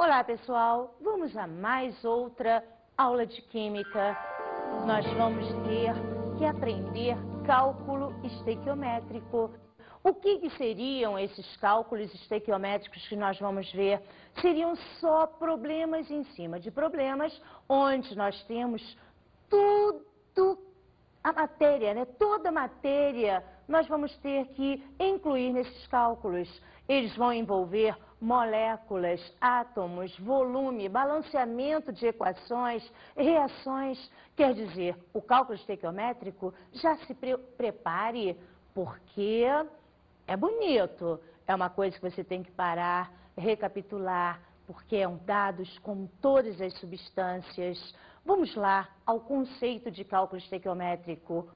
Olá, pessoal! Vamos a mais outra aula de Química. Nós vamos ter que aprender cálculo estequiométrico. O que seriam esses cálculos estequiométricos que nós vamos ver? Seriam só problemas em cima de problemas, onde nós temos a matéria, né? Toda a matéria nós vamos ter que incluir nesses cálculos. Eles vão envolver moléculas, átomos, volume, balanceamento de equações, reações. Quer dizer, o cálculo estequiométrico, já se prepare, porque é bonito. É uma coisa que você tem que parar, recapitular, porque é dados com todas as substâncias. Vamos lá ao conceito de cálculo estequiométrico.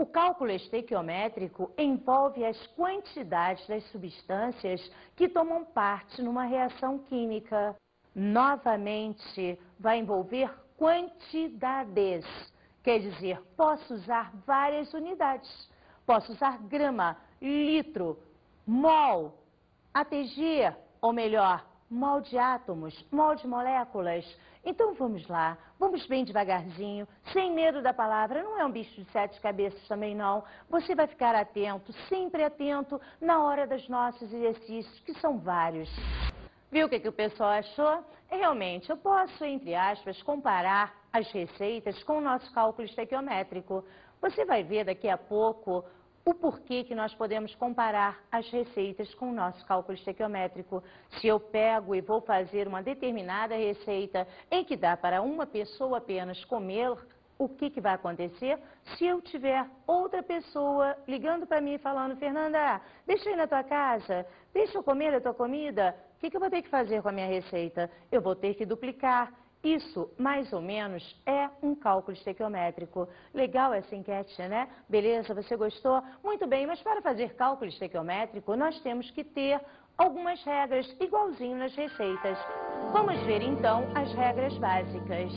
O cálculo estequiométrico envolve as quantidades das substâncias que tomam parte numa reação química. Novamente, vai envolver quantidades. Quer dizer, posso usar várias unidades. Posso usar grama, litro, mol, ATG, ou melhor, mol de átomos, mol de moléculas. Então vamos lá, vamos bem devagarzinho, sem medo da palavra, não é um bicho de 7 cabeças também não. Você vai ficar atento, sempre atento, na hora dos nossos exercícios, que são vários. Viu o que o pessoal achou? Realmente, eu posso, entre aspas, comparar as receitas com o nosso cálculo estequiométrico. Você vai ver daqui a pouco o porquê que nós podemos comparar as receitas com o nosso cálculo estequiométrico. Se eu pego e vou fazer uma determinada receita em que dá para uma pessoa apenas comer, o que vai acontecer? Se eu tiver outra pessoa ligando para mim e falando: Fernanda, deixa eu ir na tua casa, deixa eu comer a tua comida, o que eu vou ter que fazer com a minha receita? Eu vou ter que duplicar. Isso, mais ou menos, é um cálculo estequiométrico. Legal essa enquete, né? Beleza, você gostou? Muito bem, mas para fazer cálculo estequiométrico, nós temos que ter algumas regras, igualzinho nas receitas. Vamos ver, então, as regras básicas.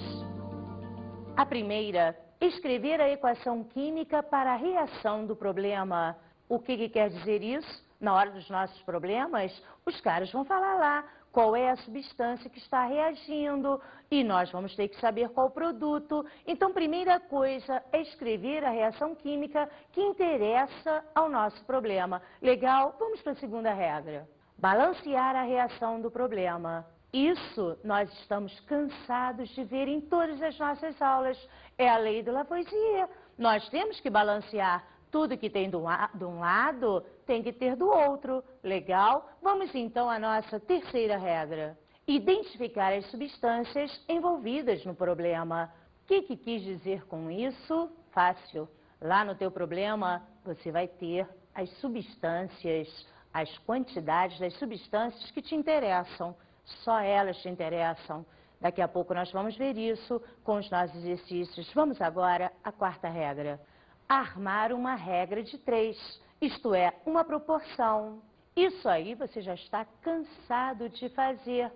A primeira, escrever a equação química para a reação do problema. O que quer dizer isso? Na hora dos nossos problemas, os caras vão falar lá qual é a substância que está reagindo e nós vamos ter que saber qual produto. Então, primeira coisa é escrever a reação química que interessa ao nosso problema. Legal? Vamos para a segunda regra. Balancear a reação do problema. Isso nós estamos cansados de ver em todas as nossas aulas. É a lei do Lavoisier. Nós temos que balancear. Tudo que tem de um lado tem que ter do outro. Legal? Vamos então à nossa terceira regra. Identificar as substâncias envolvidas no problema. O que quis dizer com isso? Fácil. Lá no teu problema você vai ter as substâncias, as quantidades das substâncias que te interessam. Só elas te interessam. Daqui a pouco nós vamos ver isso com os nossos exercícios. Vamos agora à quarta regra. Armar uma regra de 3, isto é, uma proporção. Isso aí você já está cansado de fazer.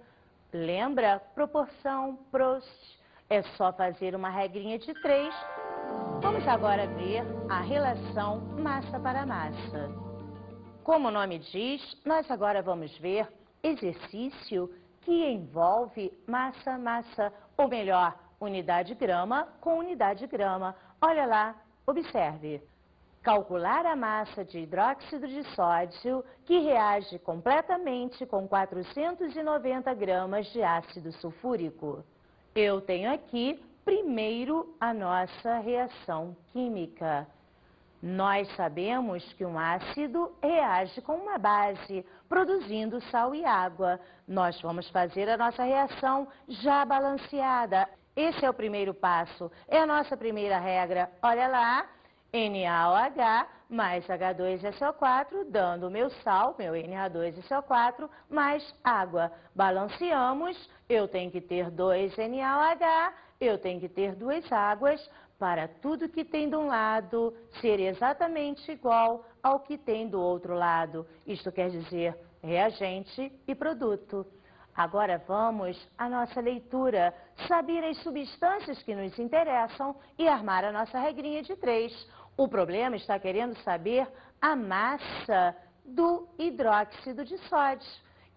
Lembra? Proporção, Prost. É só fazer uma regrinha de 3. Vamos agora ver a relação massa para massa. Como o nome diz, nós agora vamos ver exercício que envolve massa, ou melhor, unidade grama com unidade grama. Olha lá. Observe, calcular a massa de hidróxido de sódio que reage completamente com 490 gramas de ácido sulfúrico. Eu tenho aqui, primeiro, a nossa reação química. Nós sabemos que um ácido reage com uma base, produzindo sal e água. Nós vamos fazer a nossa reação já balanceada. Esse é o primeiro passo, é a nossa primeira regra. Olha lá, NaOH mais H2SO4, dando o meu sal, meu NH2SO4, mais água. Balanceamos, eu tenho que ter 2 NaOH, eu tenho que ter 2 águas, para tudo que tem de um lado ser exatamente igual ao que tem do outro lado. Isto quer dizer reagente e produto. Agora vamos à nossa leitura, saber as substâncias que nos interessam e armar a nossa regrinha de 3. O problema está querendo saber a massa do hidróxido de sódio.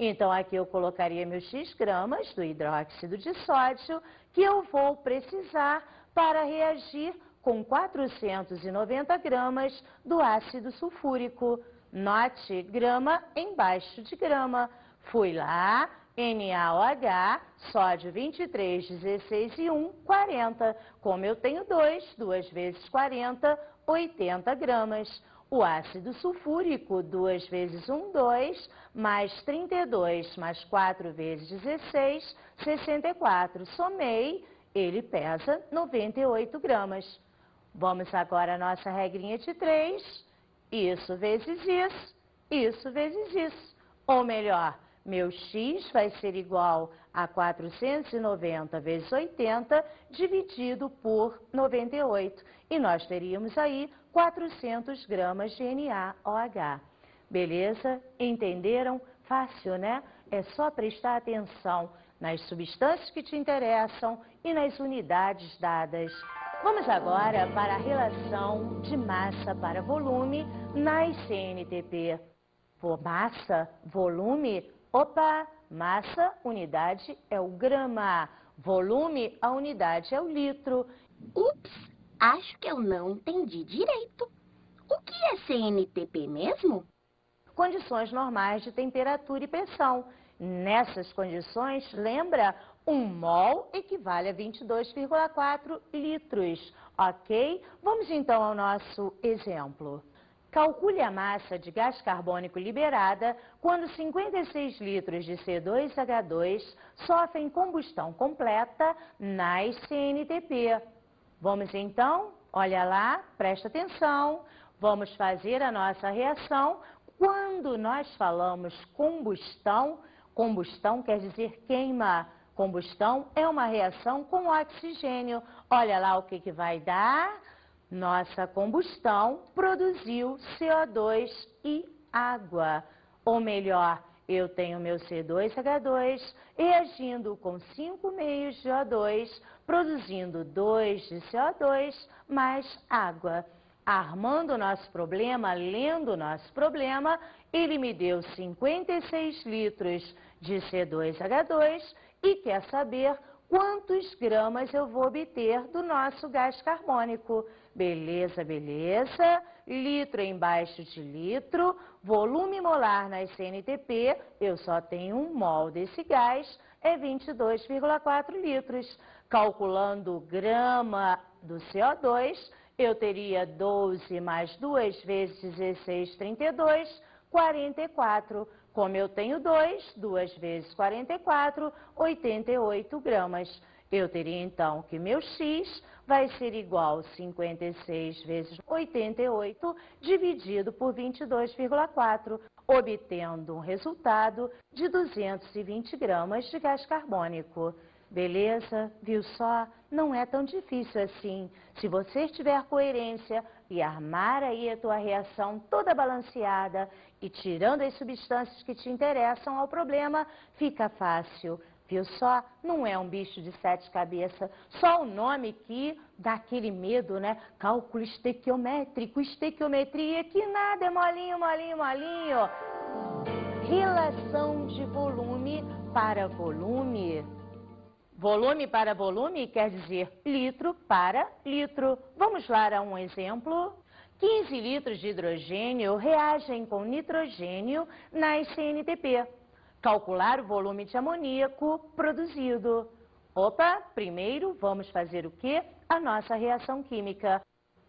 Então, aqui eu colocaria meus X gramas do hidróxido de sódio, que eu vou precisar para reagir com 490 gramas do ácido sulfúrico. Note, grama embaixo de grama. Fui lá, NaOH, sódio 23, 16 e 1, 40. Como eu tenho 2 vezes 40, 80 gramas. O ácido sulfúrico, 2 vezes 1, 2, mais 32, mais 4 vezes 16, 64. Somei, ele pesa 98 gramas. Vamos agora à nossa regrinha de 3. Isso vezes isso vezes isso. Ou melhor, meu X vai ser igual a 490 vezes 80 dividido por 98. E nós teríamos aí 400 gramas de NaOH. Beleza? Entenderam? Fácil, né? É só prestar atenção nas substâncias que te interessam e nas unidades dadas. Vamos agora para a relação de massa para volume nas CNTP. Massa, volume, opa, massa, unidade é o grama. Volume, a unidade é o litro. Ups, acho que eu não entendi direito. O que é CNTP mesmo? Condições normais de temperatura e pressão. Nessas condições, lembra, 1 mol equivale a 22,4 litros, ok? Vamos então ao nosso exemplo. Calcule a massa de gás carbônico liberada quando 56 litros de C2H2 sofrem combustão completa nas CNTP. Vamos então, olha lá, presta atenção, vamos fazer a nossa reação. Quando nós falamos combustão, combustão quer dizer queima. Combustão é uma reação com oxigênio. Olha lá o que vai dar. Nossa combustão produziu CO2 e água. Ou melhor, eu tenho meu C2H2 reagindo com 5 meios de O2, produzindo 2 de CO2 mais água. Armando o nosso problema, lendo o nosso problema, ele me deu 56 litros de C2H2 e quer saber quantos gramas eu vou obter do nosso gás carbônico. Beleza, beleza. Litro embaixo de litro, volume molar nas CNTP, eu só tenho 1 mol desse gás, é 22,4 litros. Calculando grama do CO2, eu teria 12 mais 2 vezes 16, 32, 44. Como eu tenho 2 vezes 44, 88 gramas. Eu teria então que meu X vai ser igual a 56 vezes 88 dividido por 22,4, obtendo um resultado de 220 gramas de gás carbônico. Beleza? Viu só? Não é tão difícil assim. Se você tiver coerência e armar aí a tua reação toda balanceada e tirando as substâncias que te interessam ao problema, fica fácil. Viu só? Não é um bicho de 7 cabeças. Só o nome que dá aquele medo, né? Cálculo estequiométrico, estequiometria, que nada é molinho, molinho, molinho. Relação de volume para volume. Volume para volume quer dizer litro para litro. Vamos lá a um exemplo. 15 litros de hidrogênio reagem com nitrogênio nas CNTP. Calcular o volume de amoníaco produzido. Opa, primeiro vamos fazer o quê? A nossa reação química.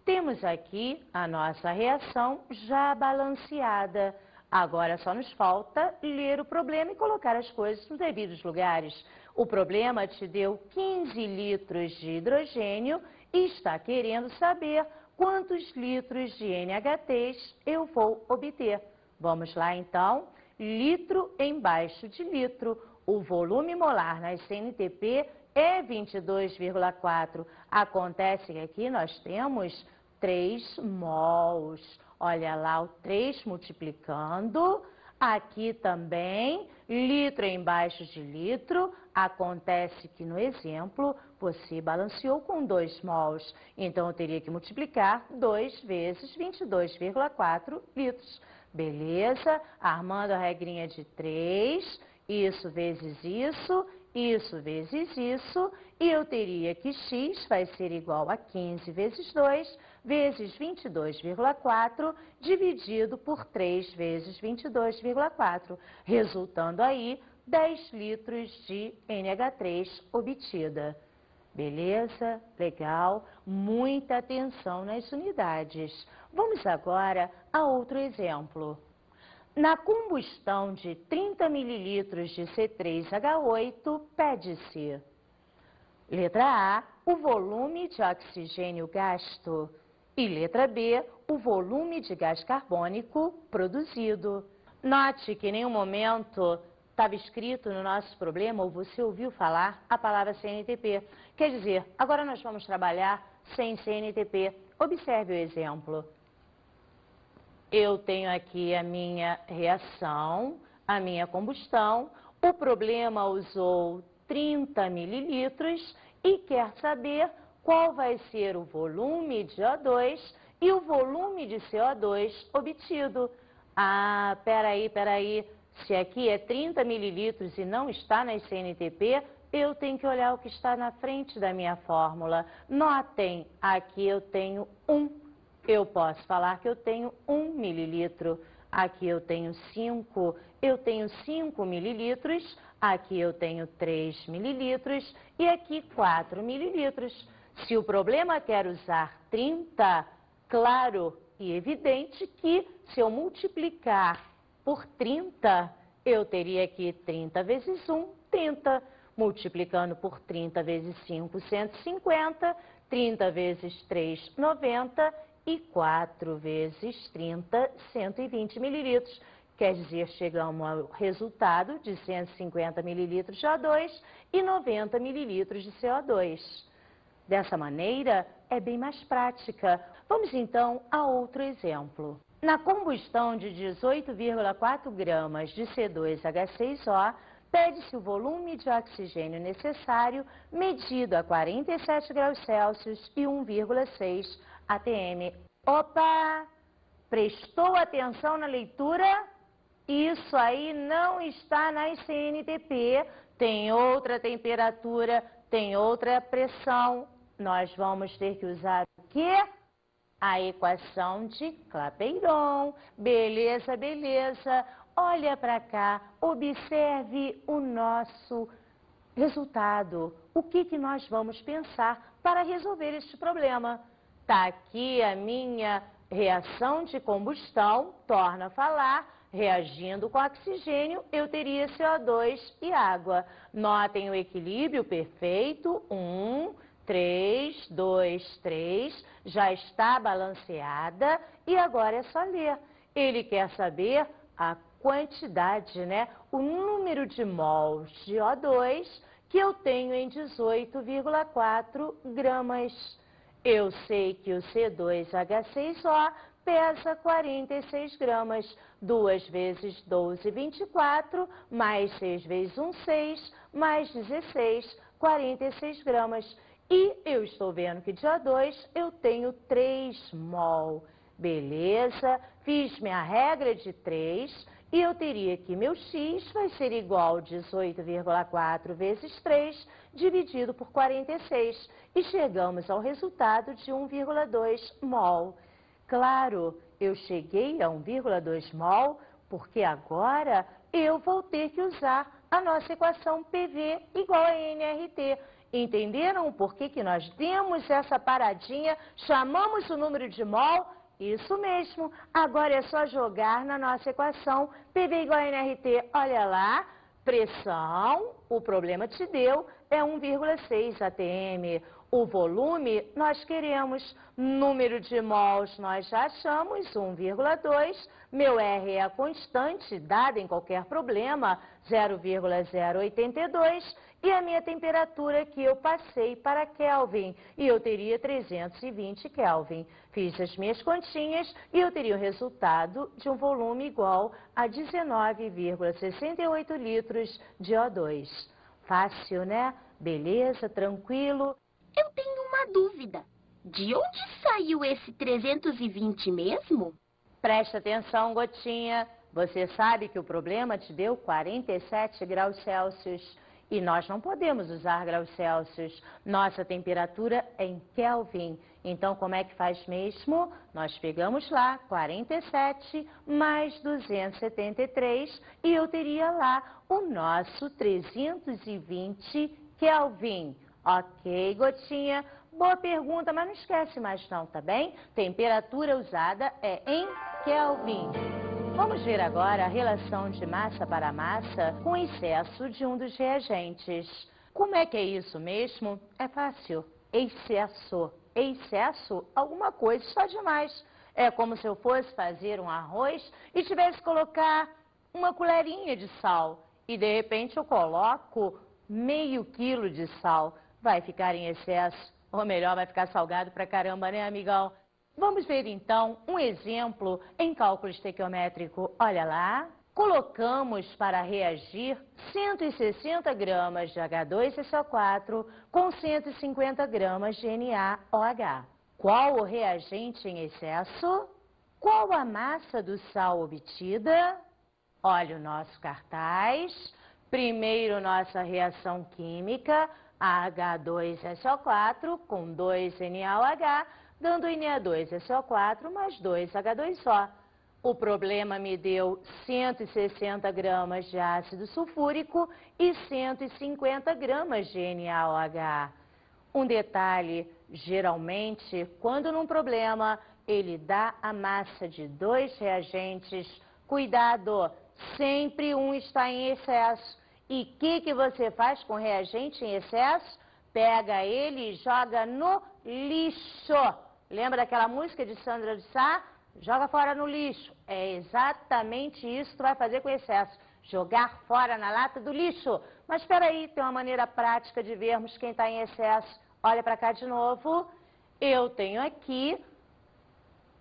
Temos aqui a nossa reação já balanceada. Agora só nos falta ler o problema e colocar as coisas nos devidos lugares. O problema te deu 15 litros de hidrogênio e está querendo saber quantos litros de NH3 eu vou obter. Vamos lá então, litro embaixo de litro. O volume molar nas CNTP é 22,4. Acontece que aqui nós temos 3 mols. Olha lá o 3 multiplicando. Aqui também, litro embaixo de litro. Acontece que no exemplo você balanceou com 2 mols. Então eu teria que multiplicar 2 vezes 22,4 litros. Beleza? Armando a regrinha de 3, isso vezes isso vezes isso, e eu teria que x vai ser igual a 15 vezes 2, vezes 22,4, dividido por 3 vezes 22,4, resultando aí 10 litros de NH3 obtida. Beleza? Legal. Muita atenção nas unidades. Vamos agora a outro exemplo. Na combustão de 30 ml de C3H8, pede-se: letra A, o volume de oxigênio gasto, e letra B, o volume de gás carbônico produzido. Note que em nenhum momento estava escrito no nosso problema, ou você ouviu falar, a palavra CNTP. Quer dizer, agora nós vamos trabalhar sem CNTP. Observe o exemplo. Eu tenho aqui a minha reação, a minha combustão. O problema usou 30 mililitros e quer saber qual vai ser o volume de O2 e o volume de CO2 obtido. Ah, peraí. Se aqui é 30 mililitros e não está na CNTP, eu tenho que olhar o que está na frente da minha fórmula. Notem, aqui eu tenho 1. Eu posso falar que eu tenho 1 mililitro. Aqui eu tenho 5. Eu tenho 5 mililitros. Aqui eu tenho 3 mililitros. E aqui 4 mililitros. Se o problema quer usar 30, claro e evidente que se eu multiplicar por 30, eu teria aqui 30 vezes 1, 30. Multiplicando por 30 vezes 5, 150. 30 vezes 3, 90. E 4 vezes 30, 120 mililitros. Quer dizer, chegamos ao resultado de 150 mililitros de O2 e 90 mililitros de CO2. Dessa maneira, é bem mais prática. Vamos então a outro exemplo. Na combustão de 18,4 gramas de C2H6O, pede-se o volume de oxigênio necessário medido a 47 graus Celsius e 1,6 ATM. Opa! Prestou atenção na leitura? Isso aí não está na CNTP. Tem outra temperatura, tem outra pressão. Nós vamos ter que usar o quê? A equação de Clapeyron. Beleza, beleza. Olha para cá, observe o nosso resultado. O que nós vamos pensar para resolver este problema? Está aqui a minha reação de combustão, torna a falar, reagindo com oxigênio, eu teria CO2 e água. Notem o equilíbrio perfeito, 1, 3, 2, 3, já está balanceada e agora é só ler. Ele quer saber a quantidade, né? O número de mols de O2 que eu tenho em 18,4 gramas. Eu sei que o C2H6O pesa 46 gramas. 2 vezes 12, 24, mais 6 vezes 1, 6, mais 16, 46 gramas. E eu estou vendo que de O2 eu tenho 3 mol. Beleza, fiz minha regra de 3 e eu teria que meu x vai ser igual a 18,4 vezes 3 dividido por 46. E chegamos ao resultado de 1,2 mol. Claro, eu cheguei a 1,2 mol porque agora eu vou ter que usar a nossa equação PV igual a nRT. Entenderam por que nós demos essa paradinha, chamamos o número de mol? Isso mesmo, agora é só jogar na nossa equação PV igual a nRT. Olha lá, pressão, o problema te deu, é 1,6 atm. O volume nós queremos, número de mols nós já achamos, 1,2. Meu R é a constante dada em qualquer problema, 0,082. E a minha temperatura que eu passei para Kelvin, e eu teria 320 Kelvin. Fiz as minhas continhas e eu teria o resultado de um volume igual a 19,68 litros de O2. Fácil, né? Beleza, tranquilo? Eu tenho uma dúvida. De onde saiu esse 320 mesmo? Presta atenção, Gotinha. Você sabe que o problema te deu 47 graus Celsius. E nós não podemos usar graus Celsius. Nossa temperatura é em Kelvin. Então, como é que faz mesmo? Nós pegamos lá 47 mais 273 e eu teria lá o nosso 320 Kelvin. Ok, Gotinha? Boa pergunta, mas não esquece mais não, tá bem? Temperatura usada é em Kelvin. Vamos ver agora a relação de massa para massa com excesso de um dos reagentes. Como é que é isso mesmo? É fácil. Excesso. Excesso, alguma coisa está demais. É como se eu fosse fazer um arroz e tivesse que colocar uma colherinha de sal. E de repente eu coloco meio quilo de sal. Vai ficar em excesso. Ou melhor, vai ficar salgado pra caramba, né, amigão? Vamos ver, então, um exemplo em cálculo estequiométrico. Olha lá. Colocamos para reagir 160 gramas de H2SO4 com 150 gramas de NaOH. Qual o reagente em excesso? Qual a massa do sal obtida? Olha o nosso cartaz. Primeiro, nossa reação química, H2SO4 com 2NaOH, dando Na2SO4 mais 2H2O. O problema me deu 160 gramas de ácido sulfúrico e 150 gramas de NaOH. Um detalhe, geralmente, quando num problema ele dá a massa de dois reagentes, cuidado, sempre um está em excesso. E o que você faz com reagente em excesso? Pega ele e joga no lixo. Lembra daquela música de Sandra de Sá? Joga fora no lixo. É exatamente isso que tu vai fazer com excesso. Jogar fora na lata do lixo. Mas espera aí, tem uma maneira prática de vermos quem está em excesso. Olha para cá de novo. Eu tenho aqui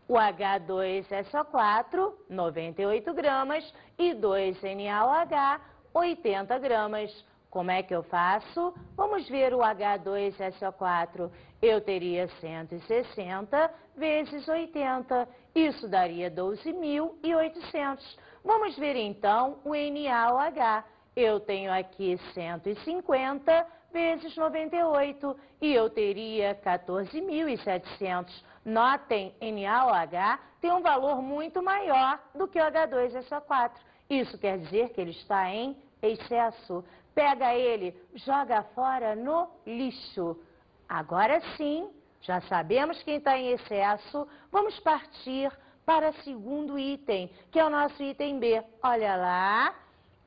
o H2SO4, 98 gramas, e 2NaOH, 80 gramas. Como é que eu faço? Vamos ver o H2SO4. Eu teria 160 vezes 80. Isso daria 12.800. Vamos ver então o NaOH. Eu tenho aqui 150 vezes 98 e eu teria 14.700. Notem, NaOH tem um valor muito maior do que o H2SO4. Isso quer dizer que ele está em excesso. Pega ele, joga fora no lixo. Agora sim, já sabemos quem está em excesso. Vamos partir para o segundo item, que é o nosso item B. Olha lá,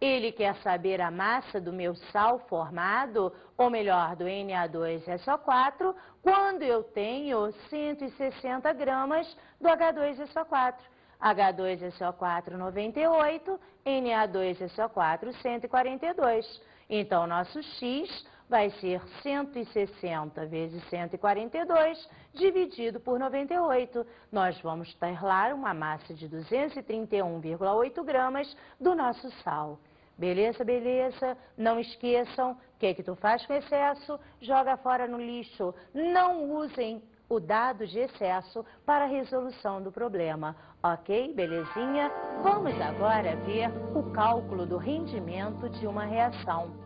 ele quer saber a massa do meu sal formado, ou melhor, do Na2SO4, quando eu tenho 160 gramas do H2SO4. H2SO4 98, Na2SO4 142. Então, nosso X vai ser 160 vezes 142 dividido por 98. Nós vamos ter lá uma massa de 231,8 gramas do nosso sal. Beleza, beleza? Não esqueçam, o que tu faz com excesso? Joga fora no lixo. Não usem o dado de excesso para a resolução do problema. Ok? Belezinha? Vamos agora ver o cálculo do rendimento de uma reação.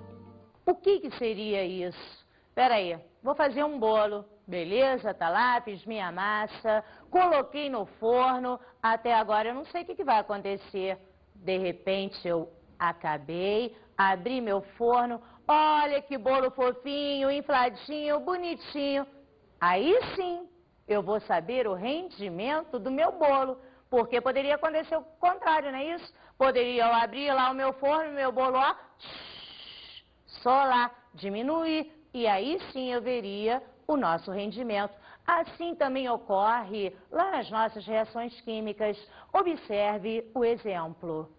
O que seria isso? Espera aí, vou fazer um bolo. Beleza? Tá lá, fiz minha massa, coloquei no forno. Até agora eu não sei o que vai acontecer. De repente eu acabei, abri meu forno. Olha que bolo fofinho, infladinho, bonitinho. Aí sim, eu vou saber o rendimento do meu bolo, porque poderia acontecer o contrário, não é isso? Poderia eu abrir lá o meu forno, meu bolo, ó, só lá, diminuir, e aí sim eu veria o nosso rendimento. Assim também ocorre lá nas nossas reações químicas. Observe o exemplo.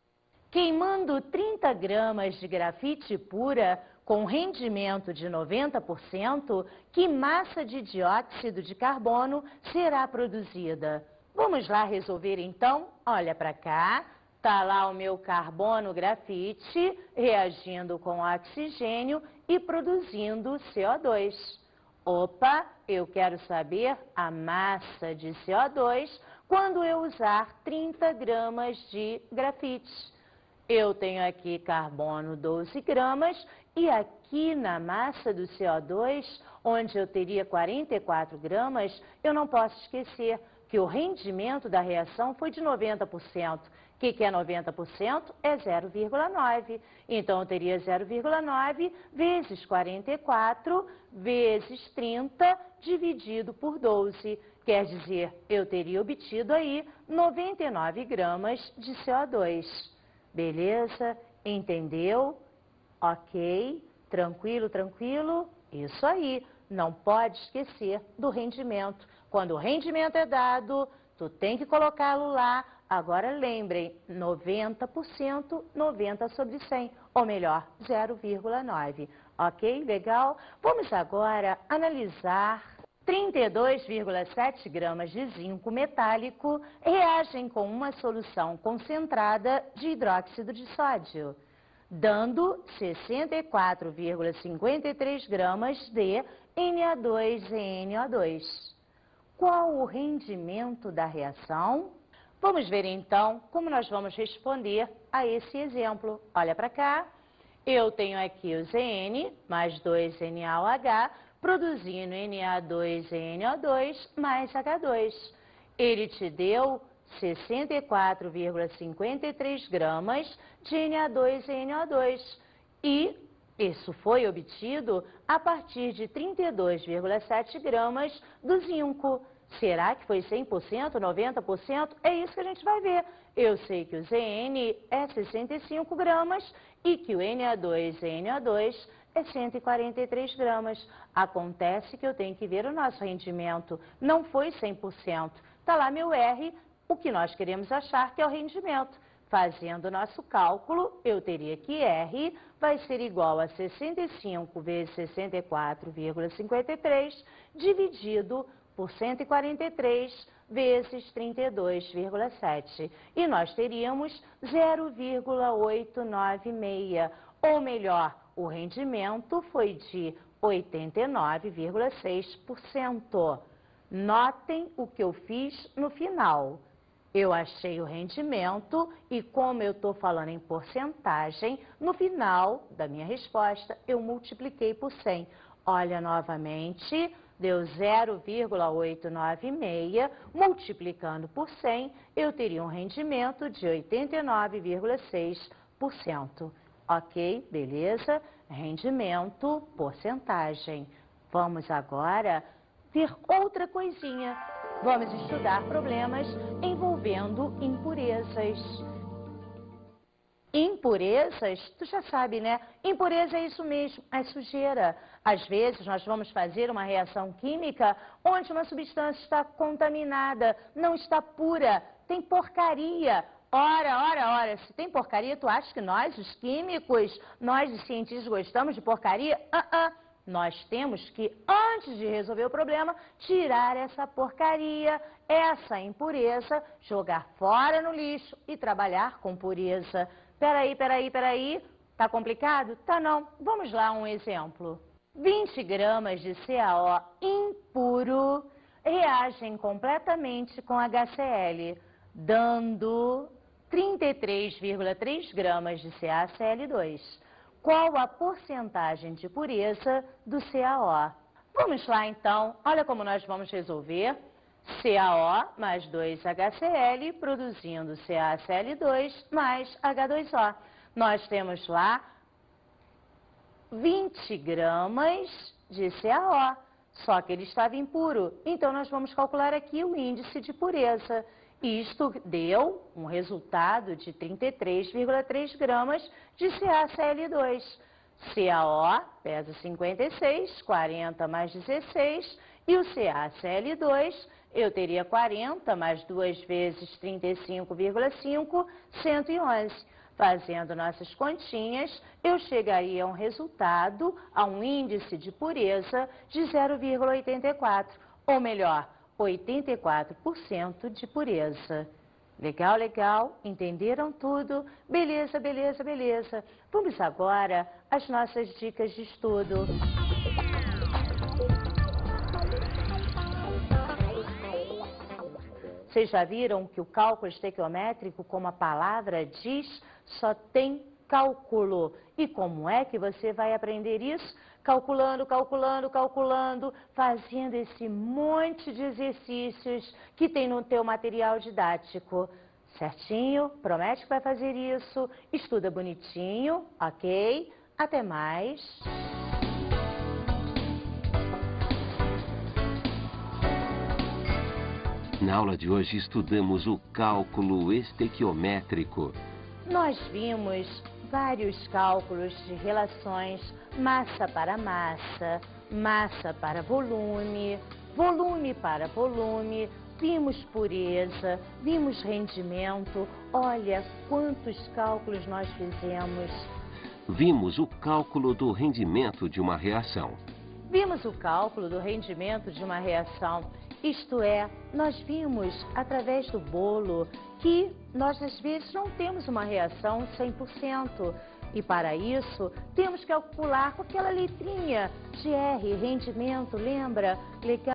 Queimando 30 gramas de grafite pura, com rendimento de 90%, que massa de dióxido de carbono será produzida? Vamos lá resolver então? Olha para cá, está lá o meu carbono grafite reagindo com oxigênio e produzindo CO2. Opa, eu quero saber a massa de CO2 quando eu usar 30 gramas de grafite. Eu tenho aqui carbono 12 gramas e aqui na massa do CO2, onde eu teria 44 gramas, eu não posso esquecer que o rendimento da reação foi de 90%. O que é 90%? É 0,9. Então, eu teria 0,9 vezes 44 vezes 30 dividido por 12. Quer dizer, eu teria obtido aí 99 gramas de CO2. Beleza? Entendeu? Ok? Tranquilo, tranquilo? Isso aí. Não pode esquecer do rendimento. Quando o rendimento é dado, tu tem que colocá-lo lá. Agora lembrem, 90%, 90 sobre 100, ou melhor, 0,9. Ok? Legal? Vamos agora analisar 32,7 gramas de zinco metálico reagem com uma solução concentrada de hidróxido de sódio, dando 64,53 gramas de Na2NO2. Qual o rendimento da reação? Vamos ver então como nós vamos responder a esse exemplo. Olha para cá, eu tenho aqui o Zn mais 2NaOH produzindo Na2NO2 mais H2. Ele te deu 64,53 gramas de Na2NO2 e isso foi obtido a partir de 32,7 gramas do zinco. Será que foi 100%, 90%? É isso que a gente vai ver. Eu sei que o Zn é 65 gramas e que o Na2NO2 é 143 gramas. Acontece que eu tenho que ver o nosso rendimento. Não foi 100%. Está lá meu R, o que nós queremos achar que é o rendimento. Fazendo o nosso cálculo, eu teria que R vai ser igual a 65 vezes 64,53 dividido por 143 vezes 32,7. E nós teríamos 0,896, ou melhor, o rendimento foi de 89,6%. Notem o que eu fiz no final. Eu achei o rendimento e, como eu estou falando em porcentagem, no final da minha resposta, eu multipliquei por 100. Olha novamente, deu 0,896, multiplicando por 100, eu teria um rendimento de 89,6%. Ok? Beleza? Rendimento, porcentagem. Vamos agora ver outra coisinha. Vamos estudar problemas envolvendo impurezas. Impurezas, tu já sabe, né? Impureza é isso mesmo, é sujeira. Às vezes nós vamos fazer uma reação química onde uma substância está contaminada, não está pura, tem porcaria. Ora, se tem porcaria, tu acha que nós, os químicos, nós, os cientistas, gostamos de porcaria? Nós temos que, antes de resolver o problema, tirar essa porcaria, essa impureza, jogar fora no lixo e trabalhar com pureza. Peraí, tá complicado? Tá não. Vamos lá um exemplo. 20 gramas de CaO impuro reagem completamente com HCl, dando 33,3 gramas de CaCl2. Qual a porcentagem de pureza do CaO? Vamos lá então, olha como nós vamos resolver. CaO mais 2HCl produzindo CaCl2 mais H2O. Nós temos lá 20 gramas de CaO, só que ele estava impuro. Então nós vamos calcular aqui o índice de pureza. Isto deu um resultado de 33,3 gramas de CaCl2. CaO pesa 56, 40 mais 16, e o CaCl2 eu teria 40 mais 2 vezes 35,5, 111. Fazendo nossas continhas, eu chegaria a um resultado, a um índice de pureza de 0,84, ou melhor, 84% de pureza. Legal, legal? Entenderam tudo? Beleza. Vamos agora às nossas dicas de estudo. Vocês já viram que o cálculo estequiométrico, como a palavra diz, só tem cálculo. E como é que você vai aprender isso? Calculando, calculando, calculando, fazendo esse monte de exercícios que tem no teu material didático. Certinho? Promete que vai fazer isso? Estuda bonitinho, ok? Até mais! Na aula de hoje estudamos o cálculo estequiométrico. Nós vimos vários cálculos de relações massa para massa, massa para volume, volume para volume, vimos pureza, vimos rendimento. Olha quantos cálculos nós fizemos. Vimos o cálculo do rendimento de uma reação. Vimos o cálculo do rendimento de uma reação. Isto é, nós vimos através do bolo que nós às vezes não temos uma reação 100%. E para isso, temos que calcular com aquela letrinha de R, rendimento, lembra? Legal.